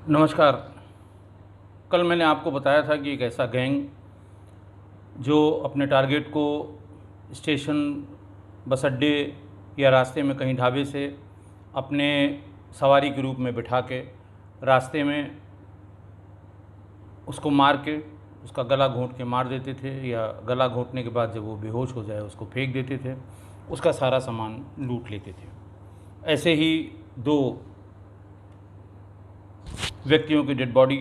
नमस्कार। कल मैंने आपको बताया था कि एक ऐसा गैंग जो अपने टारगेट को स्टेशन, बस अड्डे या रास्ते में कहीं ढाबे से अपने सवारी के रूप में बिठा के रास्ते में उसको मार के उसका गला घोंट के मार देते थे, या गला घोंटने के बाद जब वो बेहोश हो जाए उसको फेंक देते थे, उसका सारा सामान लूट लेते थे। ऐसे ही दो व्यक्तियों की डेड बॉडी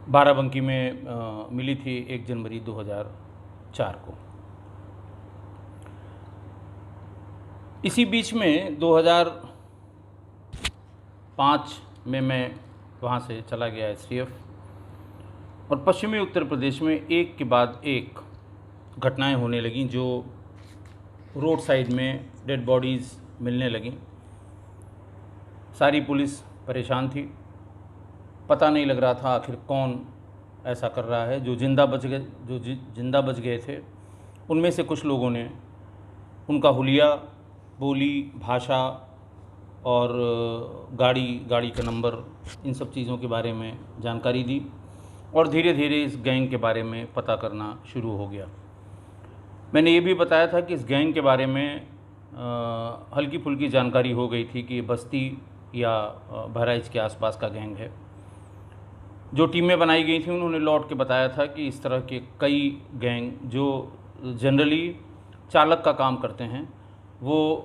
बाराबंकी में मिली थी 1 जनवरी 2004 को। इसी बीच में 2005 में मैं वहाँ से चला गया एसटीएफ, और पश्चिमी उत्तर प्रदेश में एक के बाद एक घटनाएं होने लगीं जो रोड साइड में डेड बॉडीज़ मिलने लगीं। सारी पुलिस परेशान थी, पता नहीं लग रहा था आखिर कौन ऐसा कर रहा है। जो जिंदा बच गए थे उनमें से कुछ लोगों ने उनका हुलिया, बोली, भाषा और गाड़ी का नंबर, इन सब चीज़ों के बारे में जानकारी दी, और धीरे धीरे इस गैंग के बारे में पता करना शुरू हो गया। मैंने ये भी बताया था कि इस गैंग के बारे में हल्की फुल्की जानकारी हो गई थी कि बस्ती या बहराइच के आसपास का गैंग है। जो टीमें बनाई गई थी उन्होंने लौट के बताया था कि इस तरह के कई गैंग जो जनरली चालक का काम करते हैं, वो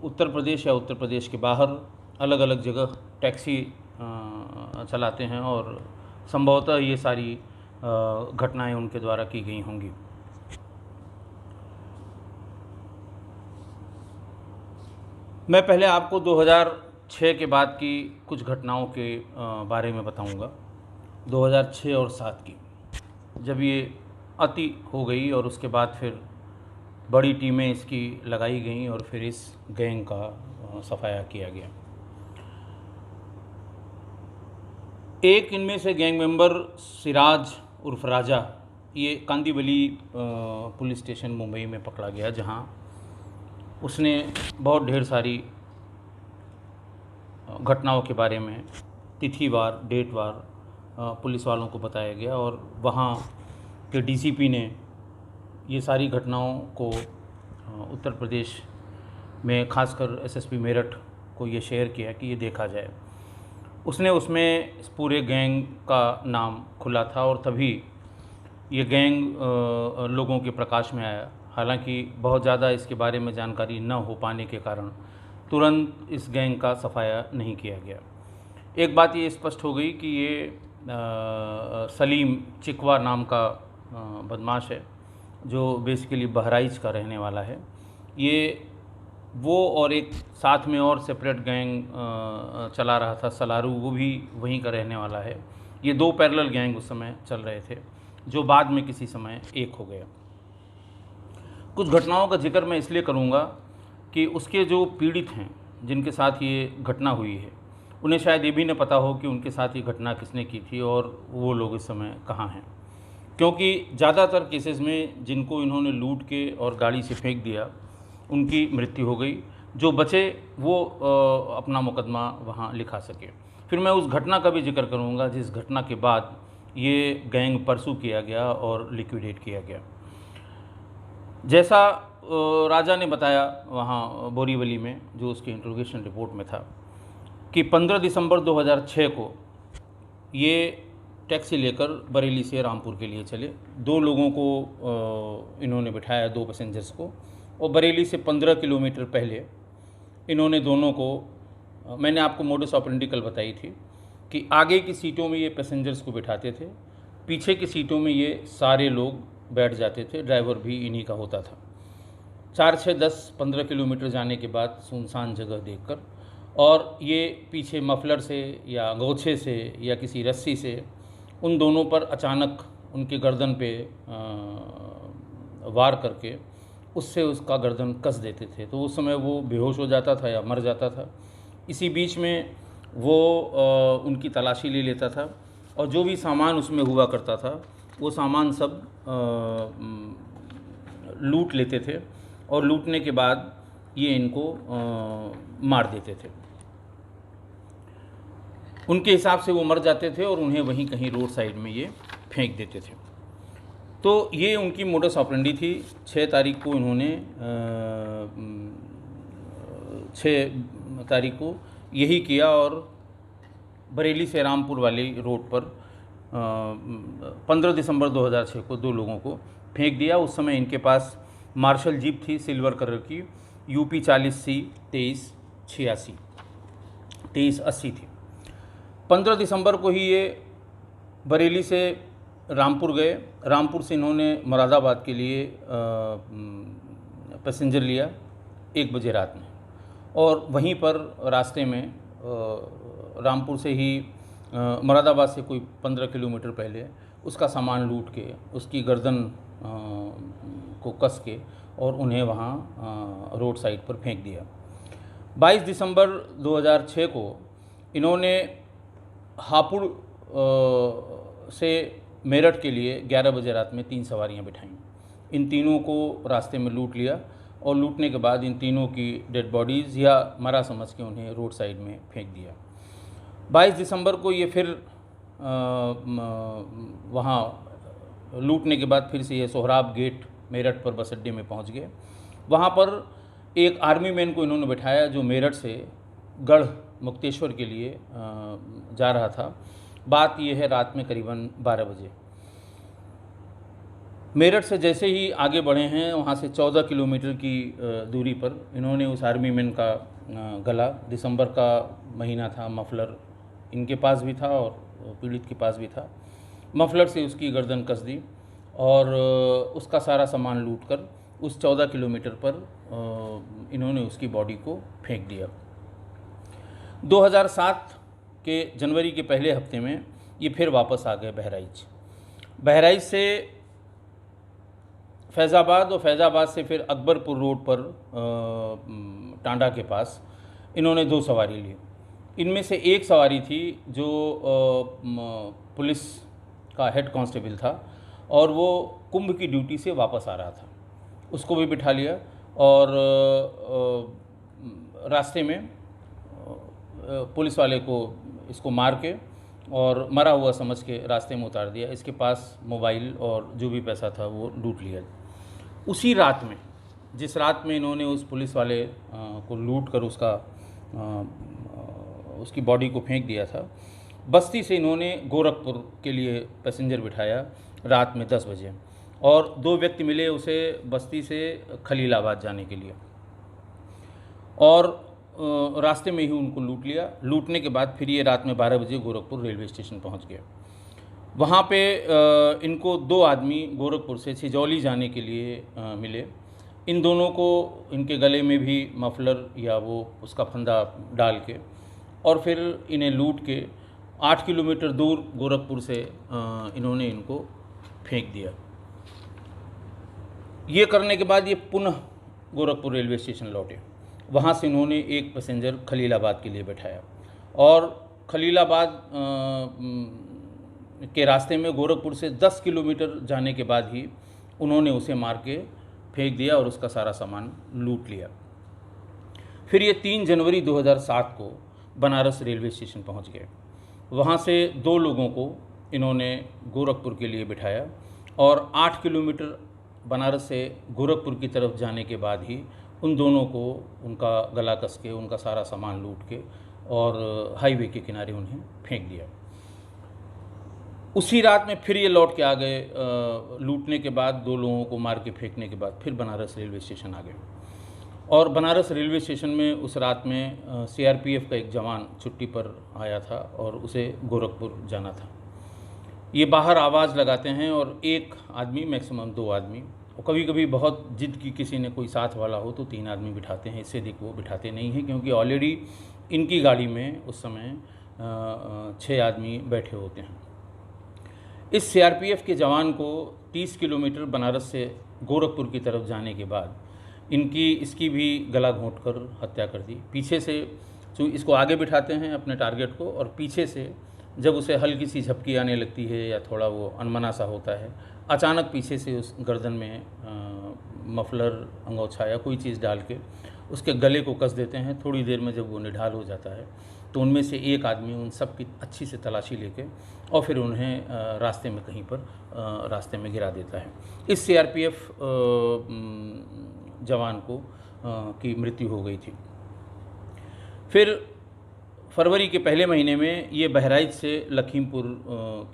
उत्तर प्रदेश या उत्तर प्रदेश के बाहर अलग अलग जगह टैक्सी चलाते हैं, और संभवतः ये सारी घटनाएं उनके द्वारा की गई होंगी। मैं पहले आपको 2006 के बाद की कुछ घटनाओं के बारे में बताऊंगा। 2006 और 7 की, जब ये अति हो गई और उसके बाद फिर बड़ी टीमें इसकी लगाई गईं और फिर इस गैंग का सफाया किया गया। एक इनमें से गैंग मेंबर सिराज उर्फ राजा, ये कांदीवली पुलिस स्टेशन मुंबई में पकड़ा गया, जहां उसने बहुत ढेर सारी घटनाओं के बारे में तिथिवार, डेटवार पुलिस वालों को बताया गया, और वहाँ के डीसीपी ने ये सारी घटनाओं को उत्तर प्रदेश में खासकर एसएसपी मेरठ को ये शेयर किया कि ये देखा जाए। उसने उसमें इस पूरे गैंग का नाम खुला था, और तभी ये गैंग लोगों के प्रकाश में आया। हालांकि बहुत ज़्यादा इसके बारे में जानकारी न हो पाने के कारण तुरंत इस गैंग का सफाया नहीं किया गया। एक बात ये स्पष्ट हो गई कि ये सलीम चिकवा नाम का बदमाश है, जो बेसिकली बहराइच का रहने वाला है। ये वो और एक साथ में और सेपरेट गैंग चला रहा था, सलारू, वो भी वहीं का रहने वाला है। ये दो पैरेलल गैंग उस समय चल रहे थे, जो बाद में किसी समय एक हो गया। कुछ घटनाओं का जिक्र मैं इसलिए करूँगा कि उसके जो पीड़ित हैं, जिनके साथ ये घटना हुई है, उन्हें शायद ये भी न पता हो कि उनके साथ ये घटना किसने की थी और वो लोग इस समय कहाँ हैं। क्योंकि ज़्यादातर केसेस में जिनको इन्होंने लूट के और गाड़ी से फेंक दिया, उनकी मृत्यु हो गई। जो बचे वो अपना मुकदमा वहाँ लिखा सके। फिर मैं उस घटना का भी जिक्र करूँगा जिस घटना के बाद ये गैंग परसू किया गया और लिक्विडेट किया गया। जैसा राजा ने बताया वहाँ बोरीवली में, जो उसके इंट्रोगेशन रिपोर्ट में था, कि 15 दिसंबर 2006 को ये टैक्सी लेकर बरेली से रामपुर के लिए चले। दो लोगों को इन्होंने बिठाया, दो पैसेंजर्स को, और बरेली से 15 किलोमीटर पहले इन्होंने दोनों को, मैंने आपको मोडस ऑपरेंडी कल बताई थी कि आगे की सीटों में ये पैसेंजर्स को बिठाते थे, पीछे की सीटों में ये सारे लोग बैठ जाते थे, ड्राइवर भी इन्हीं का होता था। 4, 6, 10, 15 किलोमीटर जाने के बाद सुनसान जगह देखकर, और ये पीछे मफलर से या गौछे से या किसी रस्सी से उन दोनों पर अचानक उनके गर्दन पे वार करके उससे उसका गर्दन कस देते थे। तो उस समय वो बेहोश हो जाता था या मर जाता था। इसी बीच में वो उनकी तलाशी ले लेता था, और जो भी सामान उसमें हुआ करता था वो सामान सब लूट लेते थे, और लूटने के बाद ये इनको मार देते थे। उनके हिसाब से वो मर जाते थे और उन्हें वहीं कहीं रोड साइड में ये फेंक देते थे। तो ये उनकी मोडस ऑपरेंडी थी। 6 तारीख को इन्होंने 6 तारीख को यही किया और बरेली से रामपुर वाली रोड पर 15 दिसंबर 2006 को 2 लोगों को फेंक दिया। उस समय इनके पास मार्शल जीप थी सिल्वर कलर की, यूपी 40C 2380 थी। 15 दिसंबर को ही ये बरेली से रामपुर गए। रामपुर से इन्होंने मुरादाबाद के लिए पैसेंजर लिया 1 बजे रात में, और वहीं पर रास्ते में रामपुर से ही मुरादाबाद से कोई 15 किलोमीटर पहले उसका सामान लूट के उसकी गर्दन को कस के और उन्हें वहाँ रोड साइड पर फेंक दिया। 22 दिसंबर 2006 को इन्होंने हापुड़ से मेरठ के लिए 11 बजे रात में 3 सवारियाँ बिठाईं। इन तीनों को रास्ते में लूट लिया और लूटने के बाद इन तीनों की डेड बॉडीज़ या मरा समझ के उन्हें रोड साइड में फेंक दिया। 22 दिसंबर को ये फिर वहाँ लूटने के बाद फिर से ये सोहराब गेट मेरठ पर बस अड्डे में पहुँच गए। वहाँ पर एक आर्मी मैन को इन्होंने बिठाया जो मेरठ से गढ़ मुक्तेश्वर के लिए जा रहा था। बात यह है रात में करीबन 12 बजे। मेरठ से जैसे ही आगे बढ़े हैं वहाँ से 14 किलोमीटर की दूरी पर इन्होंने उस आर्मी मैन का गला, दिसंबर का महीना था, मफलर इनके पास भी था और पीड़ित के पास भी था, मफलर से उसकी गर्दन कस दी और उसका सारा सामान लूटकर उस 14 किलोमीटर पर इन्होंने उसकी बॉडी को फेंक दिया। 2007 के जनवरी के पहले हफ्ते में ये फिर वापस आ गए बहराइच से फैज़ाबाद और फैज़ाबाद से फिर अकबरपुर रोड पर टांडा के पास इन्होंने 2 सवारी ली। इनमें से एक सवारी थी जो पुलिस का हेड कांस्टेबल था और वो कुंभ की ड्यूटी से वापस आ रहा था, उसको भी बिठा लिया और रास्ते में पुलिस वाले को इसको मार के और मरा हुआ समझ के रास्ते में उतार दिया। इसके पास मोबाइल और जो भी पैसा था वो लूट लिया। उसी रात में, जिस रात में इन्होंने उस पुलिस वाले को लूट कर उसकी बॉडी को फेंक दिया था, बस्ती से इन्होंने गोरखपुर के लिए पैसेंजर बिठाया रात में 10 बजे और 2 व्यक्ति मिले उसे बस्ती से खलीलाबाद जाने के लिए और रास्ते में ही उनको लूट लिया। लूटने के बाद फिर ये रात में 12 बजे गोरखपुर रेलवे स्टेशन पहुंच गए। वहाँ पे इनको 2 आदमी गोरखपुर से छिजौली जाने के लिए मिले। इन दोनों को इनके गले में भी मफलर या वो उसका फंदा डाल के और फिर इन्हें लूट के 8 किलोमीटर दूर गोरखपुर से इन्होंने इनको फेंक दिया। ये करने के बाद ये पुनः गोरखपुर रेलवे स्टेशन लौटे। वहाँ से इन्होंने एक पैसेंजर खलीलाबाद के लिए बैठाया और खलीलाबाद के रास्ते में गोरखपुर से 10 किलोमीटर जाने के बाद ही उन्होंने उसे मार के फेंक दिया और उसका सारा सामान लूट लिया। फिर ये 3 जनवरी 2007 को बनारस रेलवे स्टेशन पहुंच गए। वहां से 2 लोगों को इन्होंने गोरखपुर के लिए बिठाया और 8 किलोमीटर बनारस से गोरखपुर की तरफ जाने के बाद ही उन दोनों को उनका गला कस के उनका सारा सामान लूट के और हाईवे के किनारे उन्हें फेंक दिया। उसी रात में फिर ये लौट के आ गए। लूटने के बाद 2 लोगों को मार के फेंकने के बाद फिर बनारस रेलवे स्टेशन आ गए और बनारस रेलवे स्टेशन में उस रात में CRPF का एक जवान छुट्टी पर आया था और उसे गोरखपुर जाना था। ये बाहर आवाज़ लगाते हैं और एक आदमी मैक्सिमम 2 आदमी, और कभी कभी बहुत जिद की किसी ने कोई साथ वाला हो तो 3 आदमी बिठाते हैं, इससे अधिक वो बिठाते नहीं हैं क्योंकि ऑलरेडी इनकी गाड़ी में उस समय 6 आदमी बैठे होते हैं। इस CRPF के जवान को 30 किलोमीटर बनारस से गोरखपुर की तरफ जाने के बाद इसकी भी गला घोंट कर हत्या कर दी। पीछे से इसको आगे बिठाते हैं अपने टारगेट को और पीछे से जब उसे हल्की सी झपकी आने लगती है या थोड़ा वो अनमना सा होता है, अचानक पीछे से उस गर्दन में मफलर, अंगोछा या कोई चीज़ डाल के उसके गले को कस देते हैं। थोड़ी देर में जब वो निढाल हो जाता है तो उनमें से एक आदमी उन सब की अच्छी से तलाशी लेके और फिर उन्हें रास्ते में कहीं पर रास्ते में गिरा देता है। इस सीआरपीएफ जवान को की मृत्यु हो गई थी। फिर फरवरी के पहले महीने में ये बहराइच से लखीमपुर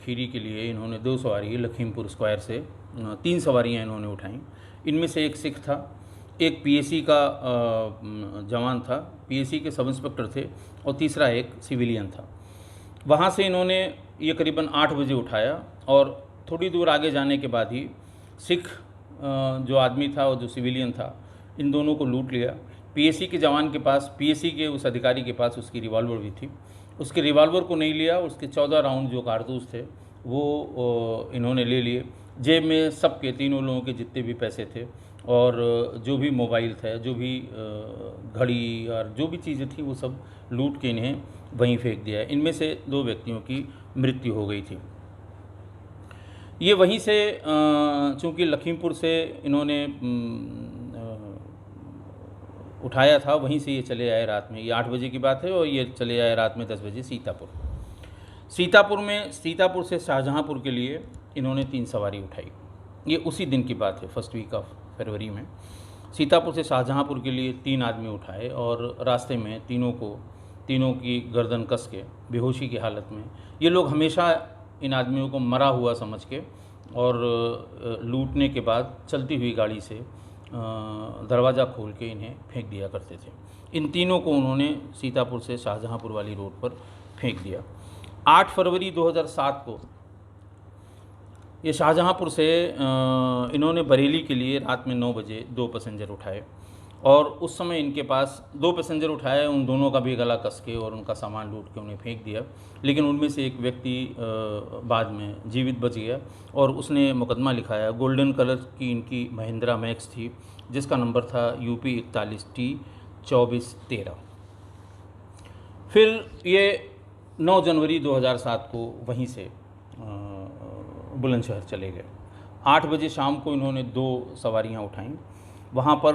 खीरी के लिए इन्होंने 2 सवारी लखीमपुर स्क्वायर से 3 सवारियाँ इन्होंने उठाईं। इनमें से एक सिख था, एक पीएसी का जवान था, पीएसी के सब इंस्पेक्टर थे, और तीसरा एक सिविलियन था। वहाँ से इन्होंने ये करीबन 8 बजे उठाया और थोड़ी दूर आगे जाने के बाद ही सिख जो आदमी था और जो सिविलियन था, इन दोनों को लूट लिया। पीएसी के जवान के पास, पीएसी के उस अधिकारी के पास उसकी रिवॉल्वर भी थी। उसके रिवॉल्वर को नहीं लिया, उसके 14 राउंड जो कारतूस थे वो इन्होंने ले लिए। जेब में सबके, तीनों लोगों के जितने भी पैसे थे और जो भी मोबाइल था, जो भी घड़ी और जो भी चीज़ें थी, वो सब लूट के इन्हें वहीं फेंक दिया। इनमें से 2 व्यक्तियों की मृत्यु हो गई थी। ये वहीं से चूँकि लखीमपुर से इन्होंने उठाया था, वहीं से ये चले आए रात में। ये 8 बजे की बात है और ये चले आए रात में 10 बजे सीतापुर से शाहजहांपुर के लिए इन्होंने 3 सवारी उठाई। ये उसी दिन की बात है, फर्स्ट वीक ऑफ फरवरी में। सीतापुर से शाहजहांपुर के लिए 3 आदमी उठाए और रास्ते में तीनों की गर्दन कस के बेहोशी की हालत में, ये लोग हमेशा इन आदमियों को मरा हुआ समझ के और लूटने के बाद चलती हुई गाड़ी से दरवाज़ा खोल के इन्हें फेंक दिया करते थे। इन तीनों को उन्होंने सीतापुर से शाहजहांपुर वाली रोड पर फेंक दिया। 8 फरवरी 2007 को ये शाहजहांपुर से इन्होंने बरेली के लिए रात में 9 बजे 2 पैसेंजर उठाए और उस समय इनके पास 2 पैसेंजर उठाए, उन दोनों का भी गला कस के और उनका सामान लूट के उन्हें फेंक दिया। लेकिन उनमें से एक व्यक्ति बाद में जीवित बच गया और उसने मुकदमा लिखाया। गोल्डन कलर की इनकी महिंद्रा मैक्स थी जिसका नंबर था UP 41T 2413। फिर ये 9 जनवरी 2007 को वहीं से बुलंदशहर चले गए। 8 बजे शाम को इन्होंने 2 सवारियां उठाईं। वहाँ पर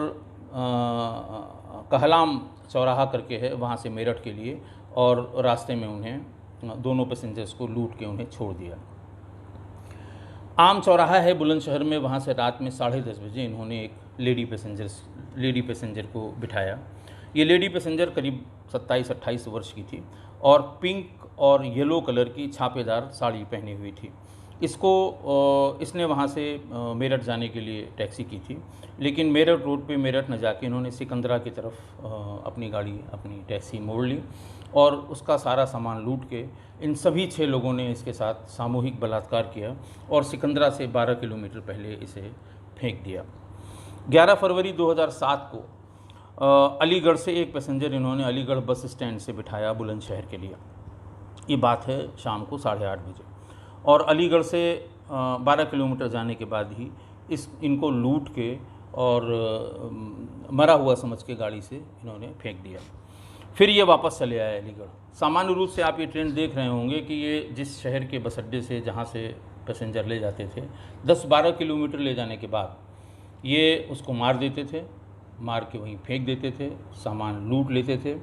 कहलाम चौराहा करके है, वहाँ से मेरठ के लिए, और रास्ते में उन्हें दोनों पैसेंजर्स को लूट के उन्हें छोड़ दिया। आम चौराहा है बुलंदशहर में, वहाँ से रात में 10:30 बजे इन्होंने एक लेडी पैसेंजर को बिठाया। ये लेडी पैसेंजर करीब 27-28 वर्ष की थी और पिंक और येलो कलर की छापेदार साड़ी पहनी हुई थी। इसने वहाँ से मेरठ जाने के लिए टैक्सी की थी, लेकिन मेरठ रोड पे मेरठ न जाके इन्होंने सिकंदरा की तरफ अपनी टैक्सी मोड़ ली और उसका सारा सामान लूट के इन सभी 6 लोगों ने इसके साथ सामूहिक बलात्कार किया और सिकंदरा से 12 किलोमीटर पहले इसे फेंक दिया। 11 फरवरी 2007 को अलीगढ़ से एक पैसेंजर इन्होंने अलीगढ़ बस स्टैंड से बिठाया बुलंदशहर के लिए। ये बात है शाम को 8:30 बजे, और अलीगढ़ से 12 किलोमीटर जाने के बाद ही इनको लूट के और मरा हुआ समझ के गाड़ी से इन्होंने फेंक दिया। फिर ये वापस चले आए अलीगढ़। सामान्य रूप से आप ये ट्रेन देख रहे होंगे कि ये जिस शहर के बस अड्डे से जहाँ से पैसेंजर ले जाते थे, 10-12 किलोमीटर ले जाने के बाद ये उसको मार देते थे, मार के वहीं फेंक देते थे, सामान लूट लेते थे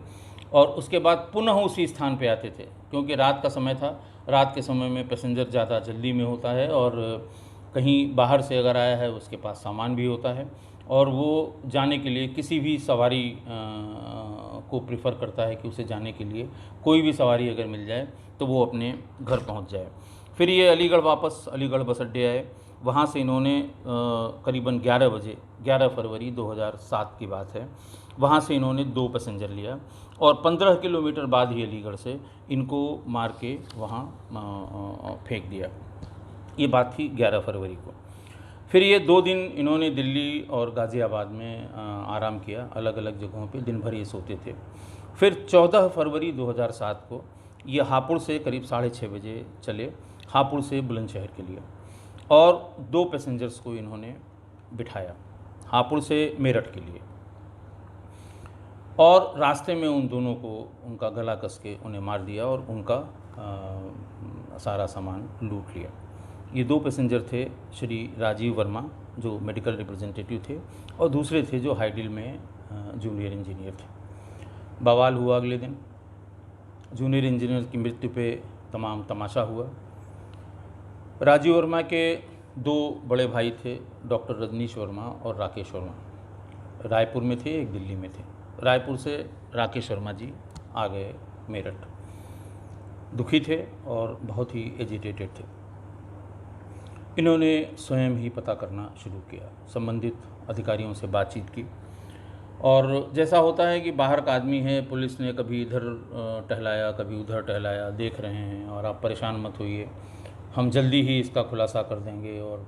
और उसके बाद पुनः उसी स्थान पे आते थे, क्योंकि रात का समय था। रात के समय में पैसेंजर ज़्यादा जल्दी में होता है और कहीं बाहर से अगर आया है उसके पास सामान भी होता है और वो जाने के लिए किसी भी सवारी को प्रेफर करता है कि उसे जाने के लिए कोई भी सवारी अगर मिल जाए तो वो अपने घर पहुंच जाए। फिर ये अलीगढ़ बस अड्डे आए। वहाँ से इन्होंने करीबन 11 बजे, 11 फरवरी 2007 की बात है, वहाँ से इन्होंने 2 पैसेंजर लिया और 15 किलोमीटर बाद ही अलीगढ़ से इनको मार के वहाँ फेंक दिया। ये बात थी 11 फरवरी को। फिर ये 2 दिन इन्होंने दिल्ली और गाज़ियाबाद में आराम किया, अलग अलग जगहों पे दिन भर ये सोते थे। फिर 14 फरवरी 2007 को ये हापुड़ से करीब 6:30 बजे चले, हापुड़ से बुलंदशहर के लिए, और 2 पैसेंजर्स को इन्होंने बिठाया हापुड़ से मेरठ के लिए, और रास्ते में उन दोनों को उनका गला कस के उन्हें मार दिया और उनका सारा सामान लूट लिया। ये 2 पैसेंजर थे श्री राजीव वर्मा जो मेडिकल रिप्रेजेंटेटिव थे, और दूसरे थे जो हाइडिल में जूनियर इंजीनियर थे। बवाल हुआ अगले दिन, जूनियर इंजीनियर की मृत्यु पे तमाम तमाशा हुआ। राजीव वर्मा के 2 बड़े भाई थे, डॉक्टर रजनीश वर्मा और राकेश वर्मा, रायपुर में थे, एक दिल्ली में थे। रायपुर से राकेश वर्मा जी आ गए मेरठ, दुखी थे और बहुत ही एजिटेटेड थे। इन्होंने स्वयं ही पता करना शुरू किया, संबंधित अधिकारियों से बातचीत की, और जैसा होता है कि बाहर का आदमी है, पुलिस ने कभी इधर टहलाया कभी उधर टहलाया, देख रहे हैं और आप परेशान मत होइए, हम जल्दी ही इसका खुलासा कर देंगे और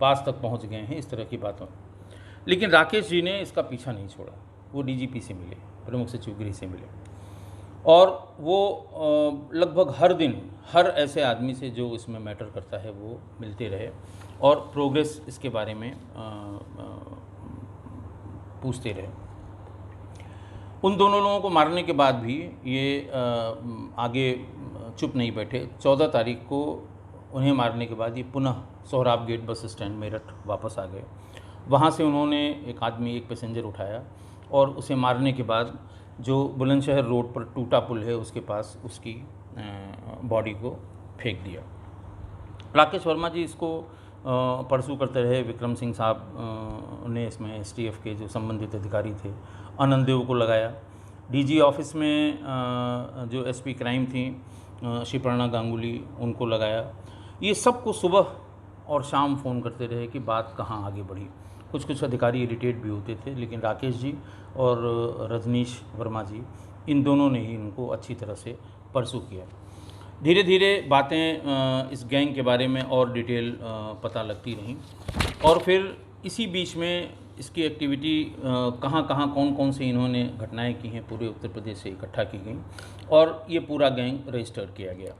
पास तक पहुंच गए हैं, इस तरह की बातों। लेकिन राकेश जी ने इसका पीछा नहीं छोड़ा। वो डीजीपी से मिले, प्रमुख सचिव गृह से मिले, और वो लगभग हर दिन हर ऐसे आदमी से जो इसमें मैटर करता है वो मिलते रहे और प्रोग्रेस इसके बारे में पूछते रहे। उन दोनों लोगों को मारने के बाद भी ये आगे चुप नहीं बैठे। 14 तारीख को उन्हें मारने के बाद ये पुनः Sohrab gate bus stand Meerut वापस आ गए। वहाँ से उन्होंने एक पैसेंजर उठाया और उसे मारने के बाद जो बुलंदशहर रोड पर टूटा पुल है उसके पास उसकी बॉडी को फेंक दिया। राकेश वर्मा जी इसको परसू करते रहे। विक्रम सिंह साहब ने इसमें एसटीएफ के जो संबंधित अधिकारी थे आनंद देव को लगाया। डीजी ऑफिस में जो एसपी क्राइम थी शिपर्णा गांगुली, उनको लगाया। ये सबको सुबह और शाम फ़ोन करते रहे कि बात कहाँ आगे बढ़ी। कुछ अधिकारी इरिटेट भी होते थे, लेकिन राकेश जी और रजनीश वर्मा जी, इन दोनों ने ही इनको अच्छी तरह से परसू किया। धीरे धीरे बातें इस गैंग के बारे में और डिटेल पता लगती रहीं, और फिर इसी बीच में इसकी एक्टिविटी कहाँ कौन कौन से इन्होंने घटनाएं की हैं पूरे उत्तर प्रदेश से इकट्ठा की गई, और ये पूरा गैंग रजिस्टर किया गया।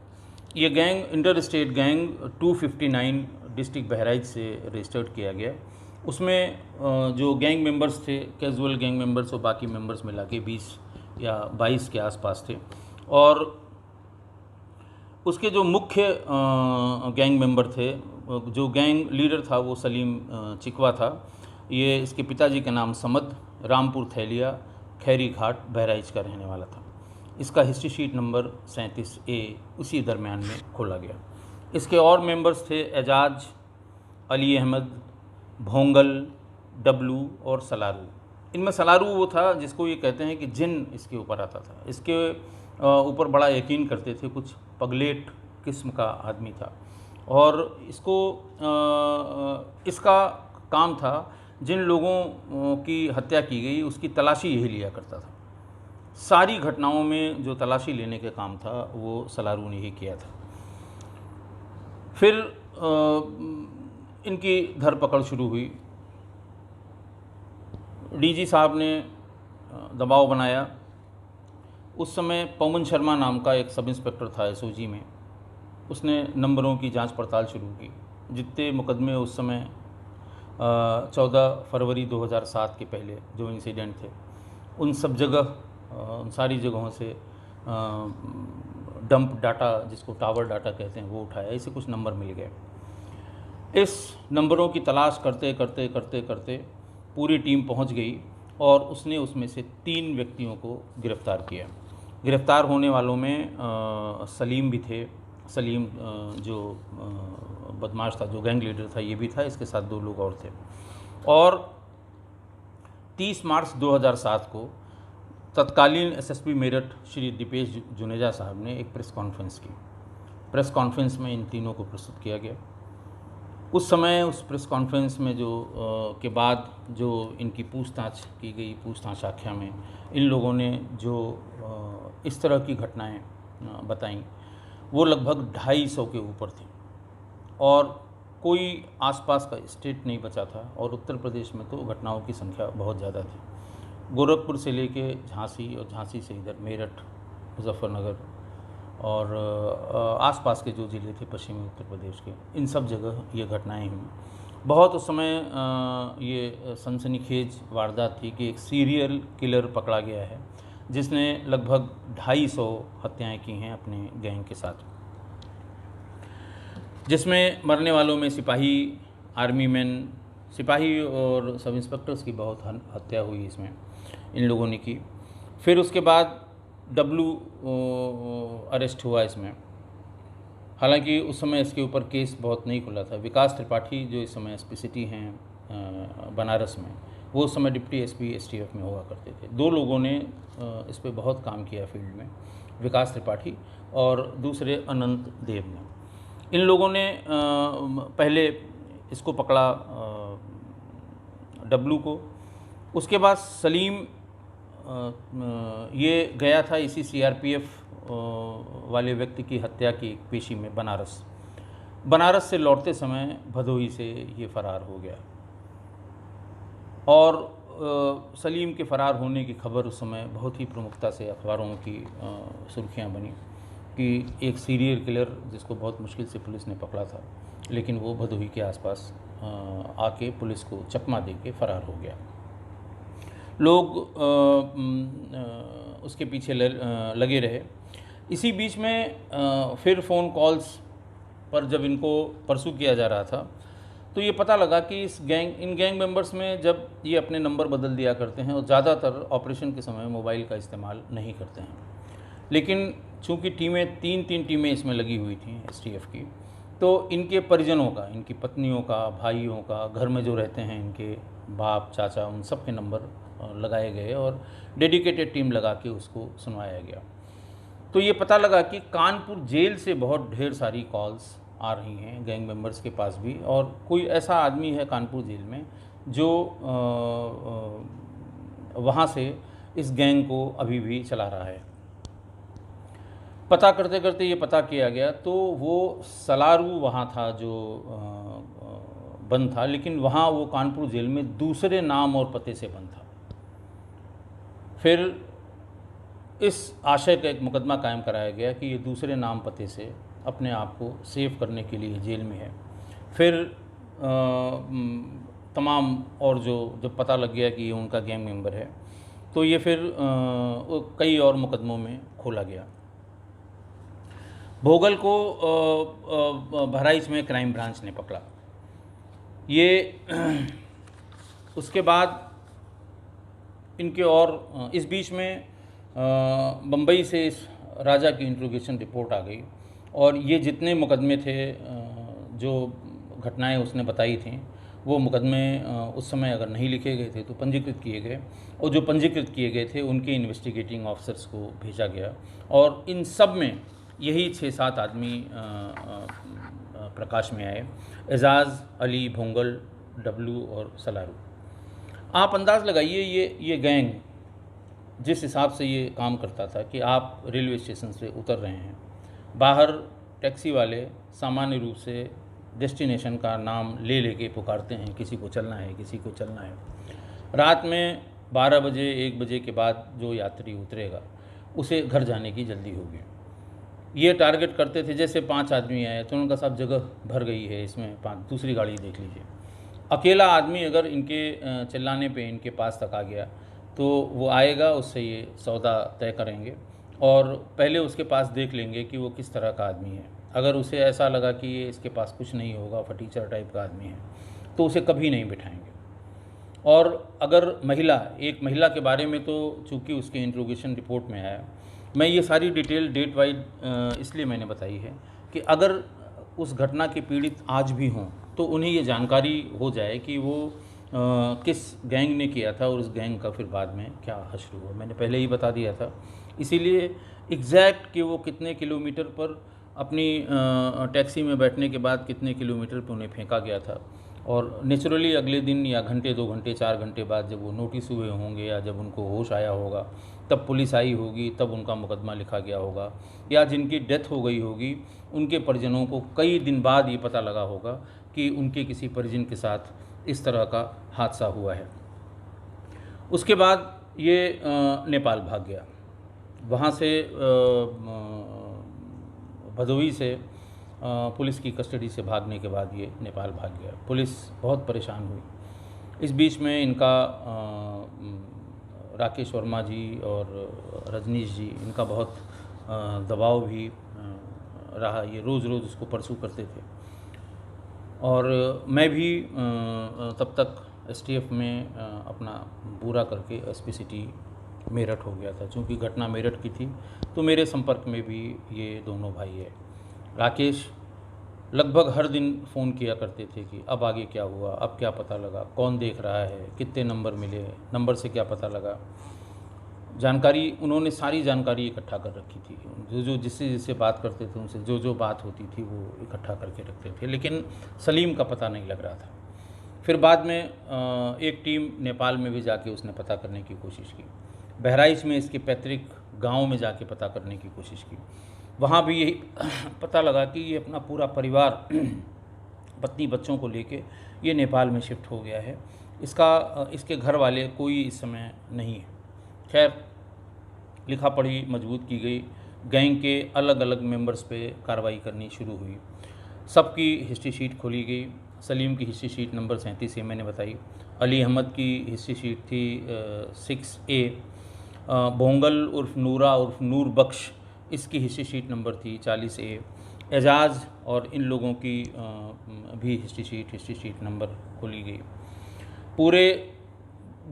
ये gang inter state gang 259 district Bahraich से रजिस्टर्ड किया गया। उसमें जो गैंग मेंबर्स थे, कैजुअल गैंग मेंबर्स और बाकी मेंबर्स मिला के 20 या 22 के आसपास थे, और उसके जो मुख्य गैंग मेंबर थे, जो गैंग लीडर था वो सलीम चिकवा था। ये इसके पिताजी का नाम समद, रामपुर थैलिया, खैरी घाट, बहराइच का रहने वाला था। इसका हिस्ट्री शीट नंबर 37A उसी दरमियान में खोला गया। इसके और मेंबर्स थे एजाज, अली अहमद, भोंगल, डब्लू और सलारू। इनमें सलारू वो था जिसको ये कहते हैं कि जिन इसके ऊपर आता था। इसके ऊपर बड़ा यकीन करते थे, कुछ पगलेट किस्म का आदमी था, और इसका काम था जिन लोगों की हत्या की गई उसकी तलाशी यही लिया करता था। सारी घटनाओं में जो तलाशी लेने का काम था वो सलारू ने ही किया था। फिर इनकी धरपकड़ शुरू हुई। डीजी साहब ने दबाव बनाया। उस समय पवन शर्मा नाम का एक सब इंस्पेक्टर था एसओजी में, उसने नंबरों की जांच पड़ताल शुरू की। जितने मुकदमे उस समय 14 फरवरी 2007 के पहले जो इंसिडेंट थे, उन सब जगह, उन सारी जगहों से डंप डाटा, जिसको टावर डाटा कहते हैं, वो उठाया। ऐसे कुछ नंबर मिल गए। इस नंबरों की तलाश करते करते करते करते पूरी टीम पहुंच गई, और उसने उसमें से 3 व्यक्तियों को गिरफ़्तार किया। गिरफ़्तार होने वालों में सलीम भी थे। सलीम जो बदमाश था, जो गैंग लीडर था, ये भी था। इसके साथ 2 लोग और थे। और 30 मार्च 2007 को तत्कालीन एसएसपी मेरठ श्री दीपेश जुनेजा साहब ने एक प्रेस कॉन्फ्रेंस की। प्रेस कॉन्फ्रेंस में इन तीनों को प्रस्तुत किया गया। उस समय उस प्रेस कॉन्फ्रेंस में के बाद जो इनकी पूछताछ की गई, पूछताछ आख्या में इन लोगों ने जो इस तरह की घटनाएं बताईं, वो लगभग 250 के ऊपर थी, और कोई आसपास का स्टेट नहीं बचा था, और उत्तर प्रदेश में तो घटनाओं की संख्या बहुत ज़्यादा थी। गोरखपुर से लेके झांसी, और झांसी से इधर मेरठ, मुजफ्फरनगर और आसपास के जो ज़िले थे पश्चिमी उत्तर प्रदेश के, इन सब जगह ये घटनाएं हुई। बहुत उस समय ये सनसनीखेज वारदात थी कि एक सीरियल किलर पकड़ा गया है जिसने लगभग 250 हत्याएं की हैं अपने गैंग के साथ, जिसमें मरने वालों में सिपाही, आर्मी मैन, सिपाही और सब इंस्पेक्टर्स की बहुत हत्या हुई इसमें। इन लोगों ने की। फिर उसके बाद डब्लू अरेस्ट हुआ इसमें। हालांकि उस समय इसके ऊपर केस बहुत नहीं खुला था। विकास त्रिपाठी जो इस समय एसपी हैं बनारस में, वो उस समय डिप्टी एसपी एसटीएफ में हुआ करते थे। दो लोगों ने इस पे बहुत काम किया फील्ड में, विकास त्रिपाठी और दूसरे अनंत देव ने। इन लोगों ने पहले इसको पकड़ा डब्लू को। उसके बाद सलीम ये गया था इसी सीआरपीएफ वाले व्यक्ति की हत्या की एक पेशी में बनारस से लौटते समय भदोही से ये फरार हो गया। और सलीम के फरार होने की खबर उस समय बहुत ही प्रमुखता से अखबारों की सुर्खियां बनी कि एक सीरियल किलर जिसको बहुत मुश्किल से पुलिस ने पकड़ा था, लेकिन वो भदोही के आसपास आके पुलिस को चकमा दे के फरार हो गया। लोग उसके पीछे लगे रहे। इसी बीच में फिर फ़ोन कॉल्स पर जब इनको परसू किया जा रहा था तो ये पता लगा कि इन गैंग मेंबर्स में जब ये अपने नंबर बदल दिया करते हैं और ज़्यादातर ऑपरेशन के समय मोबाइल का इस्तेमाल नहीं करते हैं। लेकिन चूँकि तीन टीमें इसमें लगी हुई थी एसटीएफ की, तो इनके परिजनों का, इनकी पत्नियों का, भाइयों का, घर में जो रहते हैं इनके बाप चाचा, उन सब के नंबर लगाए गए और डेडिकेटेड टीम लगा के उसको सुनवाया गया। तो ये पता लगा कि कानपुर जेल से बहुत ढेर सारी कॉल्स आ रही हैं गैंग मेंबर्स के पास भी, और कोई ऐसा आदमी है कानपुर जेल में जो वहाँ से इस गैंग को अभी भी चला रहा है। पता करते करते ये पता किया गया तो वो सलारू वहाँ था जो बंद था, लेकिन वहाँ वो कानपुर जेल में दूसरे नाम और पते से बंद था। फिर इस आशय का एक मुकदमा कायम कराया गया कि ये दूसरे नाम पते से अपने आप को सेव करने के लिए जेल में है। फिर तमाम और जब पता लग गया कि ये उनका गैंग मेंबर है तो ये फिर कई और मुकदमों में खोला गया। भोगल को बहराइच में क्राइम ब्रांच ने पकड़ा। ये उसके बाद इनके और इस बीच में बम्बई से इस राजा की इंट्रोगेशन रिपोर्ट आ गई और ये जितने मुकदमे थे जो घटनाएं उसने बताई थीं वो मुकदमे उस समय अगर नहीं लिखे गए थे तो पंजीकृत किए गए, और जो पंजीकृत किए गए थे उनके इन्वेस्टिगेटिंग ऑफिसर्स को भेजा गया और इन सब में यही 6-7 आदमी प्रकाश में आए, एजाज़, अली, भोंगल, डब्लू और सलारू। आप अंदाज़ लगाइए ये गैंग जिस हिसाब से ये काम करता था कि आप रेलवे स्टेशन से उतर रहे हैं, बाहर टैक्सी वाले सामान्य रूप से डेस्टिनेशन का नाम लेके पुकारते हैं, किसी को चलना है, किसी को चलना है। रात में 12 बजे 1 बजे के बाद जो यात्री उतरेगा उसे घर जाने की जल्दी होगी। ये टारगेट करते थे, जैसे 5 आदमी आए तो उनका साहब जगह भर गई है, इसमें 5 दूसरी गाड़ी देख लीजिए। अकेला आदमी अगर इनके चिल्लाने पे इनके पास तक आ गया तो वो आएगा, उससे ये सौदा तय करेंगे और पहले उसके पास देख लेंगे कि वो किस तरह का आदमी है। अगर उसे ऐसा लगा कि ये इसके पास कुछ नहीं होगा, फटीचर टाइप का आदमी है, तो उसे कभी नहीं बिठाएंगे। और अगर एक महिला के बारे में तो चूँकि उसके इंट्रोगेशन रिपोर्ट में है, मैं ये सारी डिटेल डेट वाइज इसलिए मैंने बताई है कि अगर उस घटना के पीड़ित आज भी हों तो उन्हें ये जानकारी हो जाए कि वो किस गैंग ने किया था और उस गैंग का फिर बाद में क्या हश्र हुआ। मैंने पहले ही बता दिया था, इसीलिए एग्जैक्ट कि वो कितने किलोमीटर पर अपनी टैक्सी में बैठने के बाद कितने किलोमीटर पर उन्हें फेंका गया था, और नेचुरली अगले दिन या घंटे 2 घंटे 4 घंटे बाद जब वो नोटिस हुए होंगे या जब उनको होश आया होगा तब पुलिस आई होगी, तब उनका मुकदमा लिखा गया होगा, या जिनकी डेथ हो गई होगी उनके परिजनों को कई दिन बाद ये पता लगा होगा कि उनके किसी परिजन के साथ इस तरह का हादसा हुआ है। उसके बाद ये नेपाल भाग गया। वहाँ से भदोही से पुलिस की कस्टडी से भागने के बाद ये नेपाल भाग गया। पुलिस बहुत परेशान हुई। इस बीच में इनका राकेश वर्मा जी और रजनीश जी, इनका बहुत दबाव भी रहा। ये रोज़ उसको परसू करते थे और मैं भी तब तक एसटीएफ में अपना पूरा करके एसपी सिटी मेरठ हो गया था। चूँकि घटना मेरठ की थी तो मेरे संपर्क में भी ये दोनों भाई है। राकेश लगभग हर दिन फ़ोन किया करते थे कि अब आगे क्या हुआ, अब क्या पता लगा, कौन देख रहा है, कितने नंबर मिले, नंबर से क्या पता लगा। जानकारी उन्होंने सारी जानकारी इकट्ठा कर रखी थी। जो जिससे बात करते थे उनसे जो बात होती थी वो इकट्ठा करके रखते थे, लेकिन सलीम का पता नहीं लग रहा था। फिर बाद में एक टीम नेपाल में भी जाके उसने पता करने की कोशिश की। बहराइच में इसके पैतृक गांव में जाके पता करने की कोशिश की। वहाँ भी यही पता लगा कि ये अपना पूरा परिवार पत्नी बच्चों को लेके ये नेपाल में शिफ्ट हो गया है। इसके घर वाले कोई इस समय नहीं है। खैर, लिखा पढ़ी मजबूत की गई। गैंग के अलग अलग मेंबर्स पे कार्रवाई करनी शुरू हुई। सबकी हिस्ट्री शीट खोली गई। सलीम की हिस्ट्री शीट नंबर 37 ये मैंने बताई। अली अहमद की हिस्ट्री शीट थी 6A। बोंगल उर्फ नूरा उर्फ नूर बख्श, इसकी हिस्ट्री शीट नंबर थी 40A। एजाज़ और इन लोगों की भी हिस्ट्री शीट नंबर खोली गई। पूरे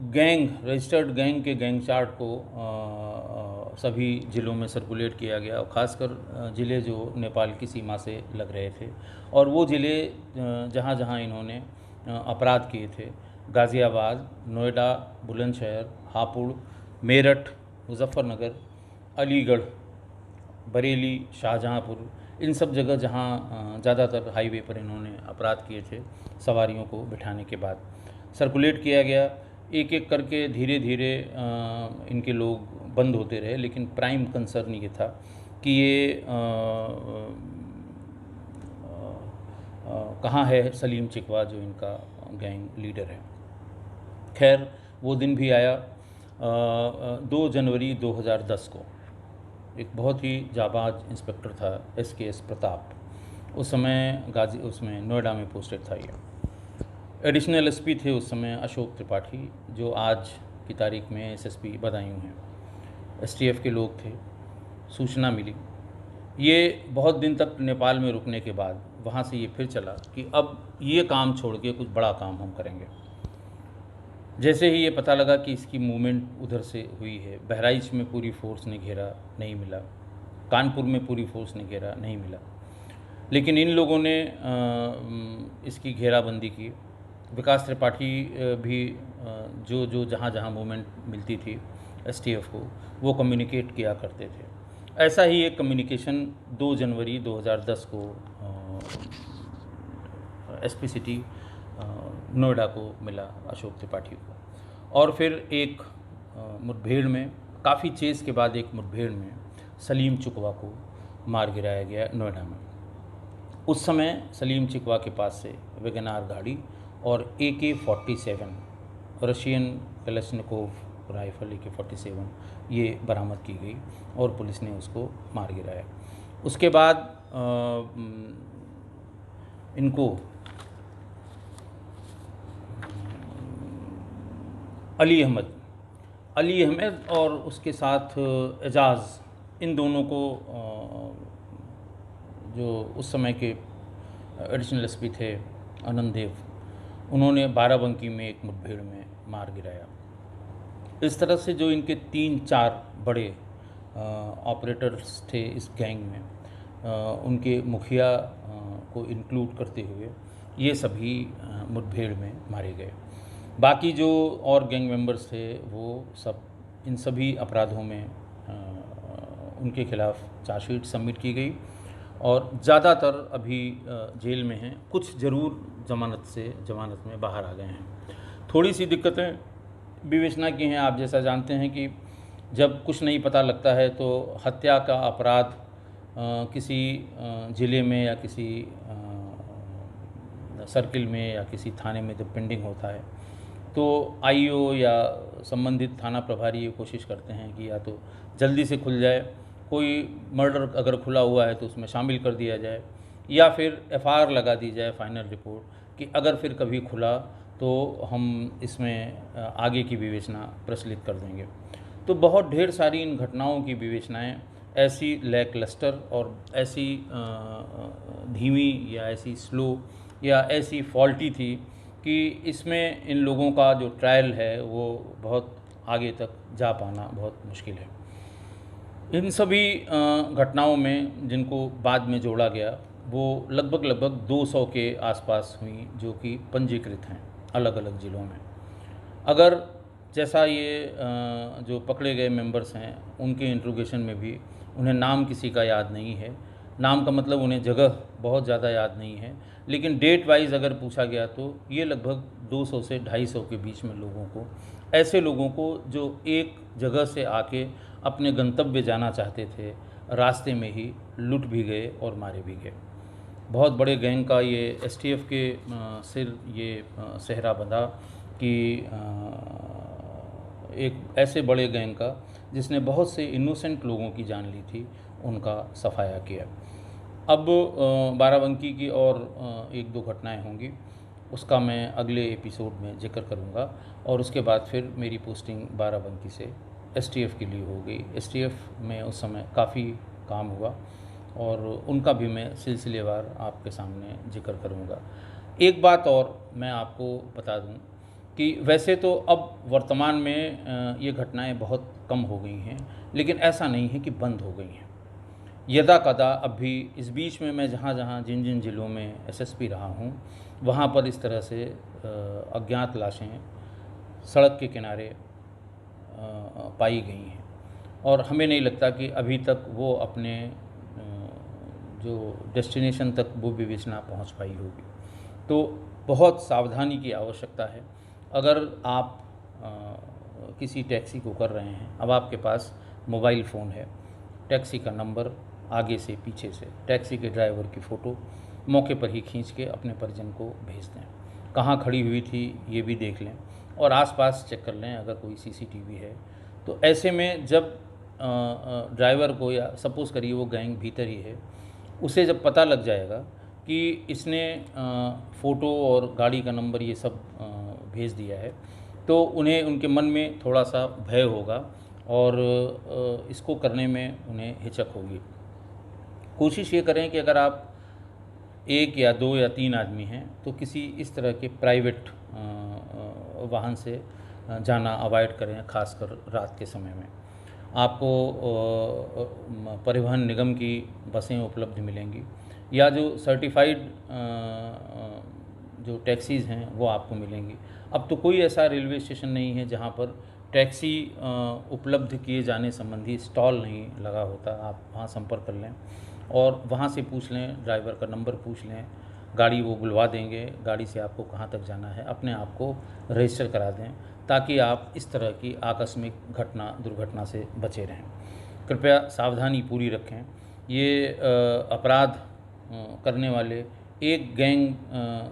गैंग, रजिस्टर्ड गैंग के गैंग चार्ट को सभी ज़िलों में सर्कुलेट किया गया, और ख़ासकर ज़िले जो नेपाल की सीमा से लग रहे थे, और वो ज़िले जहाँ जहाँ इन्होंने अपराध किए थे, गाज़ियाबाद, नोएडा, बुलंदशहर, हापुड़, मेरठ, मुजफ्फरनगर, अलीगढ़, बरेली, शाहजहाँपुर, इन सब जगह जहाँ ज़्यादातर हाईवे पर इन्होंने अपराध किए थे, सवारियों को बिठाने के बाद सर्कुलेट किया गया। एक एक करके धीरे धीरे इनके लोग बंद होते रहे, लेकिन प्राइम कंसर्न ये था कि ये कहाँ है सलीम चिकवा, जो इनका गैंग लीडर है। खैर, वो दिन भी आया। 2 जनवरी 2010 को एक बहुत ही जाबाज इंस्पेक्टर था SKS प्रताप, उस समय उसमें नोएडा में पोस्टेड था। ये एडिशनल SP थे उस समय अशोक त्रिपाठी, जो आज की तारीख में SSP बदायूं हैं। STF के लोग थे। सूचना मिली। ये बहुत दिन तक नेपाल में रुकने के बाद वहाँ से ये फिर चला कि अब ये काम छोड़ के कुछ बड़ा काम हम करेंगे। जैसे ही ये पता लगा कि इसकी मूवमेंट उधर से हुई है, बहराइच में पूरी फोर्स ने घेरा, नहीं मिला। कानपुर में पूरी फोर्स ने घेरा, नहीं मिला। लेकिन इन लोगों ने इसकी घेराबंदी की। विकास त्रिपाठी भी जो जहाँ जहाँ मूवमेंट मिलती थी STF को, वो कम्युनिकेट किया करते थे। ऐसा ही एक कम्युनिकेशन 2 जनवरी 2010 को SP सिटी नोएडा को मिला, अशोक त्रिपाठी को। और फिर एक मुठभेड़ में, काफ़ी चेज़ के बाद एक मुठभेड़ में सलीम चिकवा को मार गिराया गया नोएडा में। उस समय सलीम चिकवा के पास से वैगनार गाड़ी और AK-47 Russian Kalashnikov rifle AK-47 ये बरामद की गई और पुलिस ने उसको मार गिराया। उसके बाद इनको अली अहमद और उसके साथ एजाज़, इन दोनों को जो उस समय के एडिशनल SP थे आनंद देव, उन्होंने बाराबंकी में एक मुठभेड़ में मार गिराया। इस तरह से जो इनके 3-4 बड़े ऑपरेटर्स थे इस गैंग में, उनके मुखिया को इंक्लूड करते हुए ये सभी मुठभेड़ में मारे गए। बाकी जो और गैंग मेंबर्स थे वो सब, इन सभी अपराधों में उनके खिलाफ़ चार्जशीट सबमिट की गई और ज़्यादातर अभी जेल में हैं। कुछ ज़रूर जमानत में बाहर आ गए हैं। थोड़ी सी दिक्कतें विवेचना की हैं। आप जैसा जानते हैं कि जब कुछ नहीं पता लगता है तो हत्या का अपराध किसी ज़िले में या किसी सर्किल में या किसी थाने में जब पेंडिंग होता है तो IO या संबंधित थाना प्रभारी ये कोशिश करते हैं कि या तो जल्दी से खुल जाए, कोई मर्डर अगर खुला हुआ है तो उसमें शामिल कर दिया जाए, या फिर FIR लगा दी जाए फाइनल रिपोर्ट कि अगर फिर कभी खुला तो हम इसमें आगे की विवेचना प्रचलित कर देंगे। तो बहुत ढेर सारी इन घटनाओं की विवेचनाएं ऐसी लैकलस्टर और ऐसी धीमी या ऐसी स्लो या ऐसी फॉल्टी थी कि इसमें इन लोगों का जो ट्रायल है वो बहुत आगे तक जा पाना बहुत मुश्किल है। इन सभी घटनाओं में जिनको बाद में जोड़ा गया वो लगभग 200 के आसपास हुई, जो कि पंजीकृत हैं अलग अलग ज़िलों में। अगर जैसा ये जो पकड़े गए मेंबर्स हैं उनके इंट्रोगेशन में भी उन्हें नाम किसी का याद नहीं है, नाम का मतलब उन्हें जगह बहुत ज़्यादा याद नहीं है, लेकिन डेट वाइज अगर पूछा गया तो ये लगभग 200 से 250 के बीच में लोगों को, ऐसे लोगों को जो एक जगह से आके अपने गंतव्य जाना चाहते थे, रास्ते में ही लूट भी गए और मारे भी गए। बहुत बड़े गैंग का ये एसटीएफ के सिर ये सेहरा बंधा कि एक ऐसे बड़े गैंग का जिसने बहुत से इनोसेंट लोगों की जान ली थी, उनका सफाया किया। अब बाराबंकी की और एक दो घटनाएं होंगी, उसका मैं अगले एपिसोड में जिक्र करूंगा। और उसके बाद फिर मेरी पोस्टिंग बाराबंकी से एसटीएफ के लिए हो गई। एसटीएफ में उस समय काफ़ी काम हुआ और उनका भी मैं सिलसिलेवार आपके सामने जिक्र करूंगा। एक बात और मैं आपको बता दूं कि वैसे तो अब वर्तमान में ये घटनाएं बहुत कम हो गई हैं, लेकिन ऐसा नहीं है कि बंद हो गई हैं। यदा कदा अब भी इस बीच में मैं जहाँ जहाँ जिन जिन ज़िलों में एसएसपी रहा हूँ, वहाँ पर इस तरह से अज्ञात लाशें सड़क के किनारे पाई गई हैं और हमें नहीं लगता कि अभी तक वो अपने जो डेस्टिनेशन तक वो विवेचना पहुँच पाई होगी। तो बहुत सावधानी की आवश्यकता है। अगर आप किसी टैक्सी को कर रहे हैं, अब आपके पास मोबाइल फ़ोन है, टैक्सी का नंबर आगे से पीछे से, टैक्सी के ड्राइवर की फ़ोटो मौके पर ही खींच के अपने परिजन को भेज दें। कहाँ खड़ी हुई थी ये भी देख लें और आसपास चेक कर लें अगर कोई सीसीटीवी है। तो ऐसे में जब ड्राइवर को, या सपोज़ करिए वो गैंग भीतर ही है, उसे जब पता लग जाएगा कि इसने फ़ोटो और गाड़ी का नंबर ये सब भेज दिया है, तो उन्हें, उनके मन में थोड़ा सा भय होगा और इसको करने में उन्हें हिचक होगी। कोशिश ये करें कि अगर आप 1 या 2 या 3 आदमी हैं तो किसी इस तरह के प्राइवेट वाहन से जाना अवॉइड करें, खासकर रात के समय में। आपको परिवहन निगम की बसें उपलब्ध मिलेंगी या जो सर्टिफाइड जो टैक्सीज़ हैं वो आपको मिलेंगी। अब तो कोई ऐसा रेलवे स्टेशन नहीं है जहाँ पर टैक्सी उपलब्ध किए जाने संबंधी स्टॉल नहीं लगा होता। आप वहाँ संपर्क कर लें और वहाँ से पूछ लें, ड्राइवर का नंबर पूछ लें, गाड़ी वो बुलवा देंगे, गाड़ी से आपको कहाँ तक जाना है अपने आप को रजिस्टर करा दें, ताकि आप इस तरह की आकस्मिक दुर्घटना से बचे रहें। कृपया सावधानी पूरी रखें। ये अपराध करने वाले एक गैंग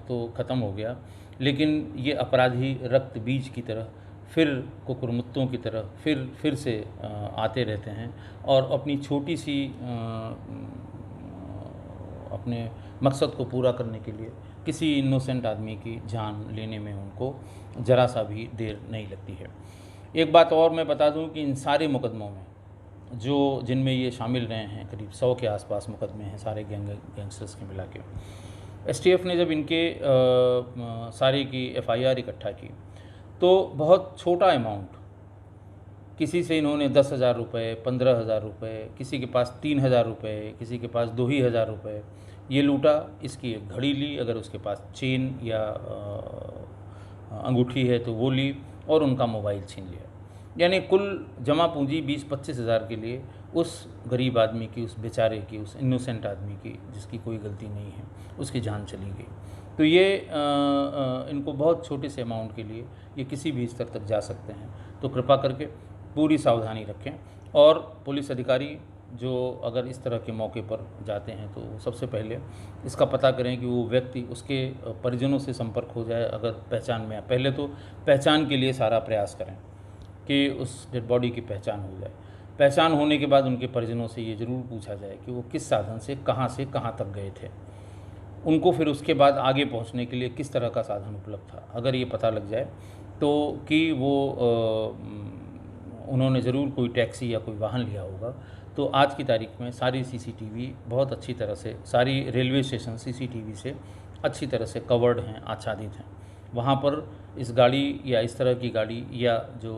तो ख़त्म हो गया, लेकिन ये अपराधी रक्त बीज की तरह फिर कुकुरमुत्तों की तरह फिर से आते रहते हैं और अपनी छोटी सी अपने मकसद को पूरा करने के लिए किसी इनोसेंट आदमी की जान लेने में उनको ज़रा सा भी देर नहीं लगती है। एक बात और मैं बता दूं कि इन सारे मुकदमों में जिनमें ये शामिल रहे हैं, करीब 100 के आसपास मुकदमे हैं सारे गैंगस्टर्स के मिला के। एसटीएफ ने जब इनके सारे की एफआईआर इकट्ठा की तो बहुत छोटा अमाउंट, किसी से इन्होंने 10,000 रुपये, 15,000 रुपये, किसी के पास 3,000 रुपये, किसी के पास 2,000 रुपये ये लूटा। इसकी एक घड़ी ली, अगर उसके पास चेन या अंगूठी है तो वो ली, और उनका मोबाइल छीन लिया। यानी कुल जमा पूंजी 20-25 हज़ार के लिए उस गरीब आदमी की, उस बेचारे की, उस इनोसेंट आदमी की जिसकी कोई गलती नहीं है, उसकी जान चली गई। तो ये इनको बहुत छोटे से अमाउंट के लिए ये किसी भी स्तर तक जा सकते हैं। तो कृपा करके पूरी सावधानी रखें। और पुलिस अधिकारी जो अगर इस तरह के मौके पर जाते हैं तो सबसे पहले इसका पता करें कि वो व्यक्ति, उसके परिजनों से संपर्क हो जाए। अगर पहचान में आए, पहले तो पहचान के लिए सारा प्रयास करें कि उस डेड बॉडी की पहचान हो जाए। पहचान होने के बाद उनके परिजनों से ये ज़रूर पूछा जाए कि वो किस साधन से कहाँ तक गए थे। उनको फिर उसके बाद आगे पहुंचने के लिए किस तरह का साधन उपलब्ध था। अगर ये पता लग जाए तो कि वो उन्होंने ज़रूर कोई टैक्सी या कोई वाहन लिया होगा, तो आज की तारीख में सारी सीसीटीवी बहुत अच्छी तरह से, सारी रेलवे स्टेशन सीसीटीवी से अच्छी तरह से कवर्ड हैं, आच्छादित हैं। वहाँ पर इस गाड़ी या इस तरह की गाड़ी या जो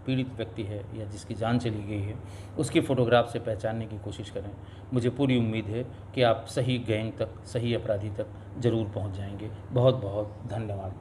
पीड़ित व्यक्ति है या जिसकी जान चली गई है उसकी फ़ोटोग्राफ से पहचानने की कोशिश करें। मुझे पूरी उम्मीद है कि आप सही गैंग तक, सही अपराधी तक ज़रूर पहुँच जाएंगे। बहुत बहुत धन्यवाद।